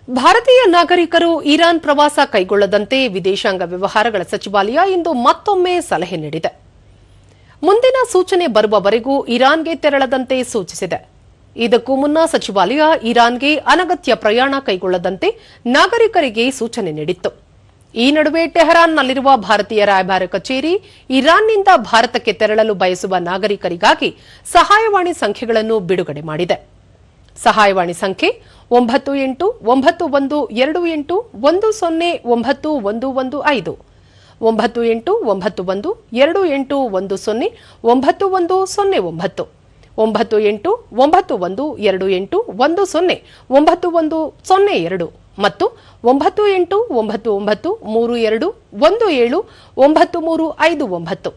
ಭಾರತೀಯ ನಾಗರಿಕರು ಇರಾನ್ ಪ್ರವಾಸ ಕೈಗೊಳ್ಳದಂತೆ ವಿದೇಶಾಂಗ ವ್ಯವಹಾರಗಳ ಸಚಿವಾಲಯ ಇಂದು ಮತ್ತೊಮ್ಮೆ ಸಲಹೆ ನೀಡಿದೆ. ಮುಂದಿನ ಸೂಚನೆ ಬರುವವರೆಗೂ ಇರಾನ್ಗೆ ತೆರಳದಂತೆ ಸೂಚಿಸಿದೆ. ಇದಕ್ಕೂ ಮುನ್ನ ಸಚಿವಾಲಯ ಇರಾನ್ಗೆ ಅನಗತ್ಯ ಪ್ರಯಾಣ ಕೈಗೊಳ್ಳದಂತೆ ನಾಗರಿಕರಿಗೆ ಸೂಚನೆ ನೀಡಿತ್ತು. ಈ ನಡುವೆ ಟೆಹರಾನ್ನಲ್ಲಿರುವ ಭಾರತೀಯ ರಾಯಭಾರ ಕಚೇರಿ ಇರಾನ್ನಿಂದ ಭಾರತಕ್ಕೆ ತೆರಳಲು ಬಯಸುವ ನಾಗರಿಕರಿಗಾಗಿ ಸಹಾಯವಾಣಿ ಸಂಖ್ಯೆಗಳನ್ನು ಬಿಡುಗಡೆ ಮಾಡಿದೆ. ಸಹಾಯವಾಣಿ ಸಂಖ್ಯೆ 989128109115 989128109115 989128109102 ಮತ್ತು 989932179359.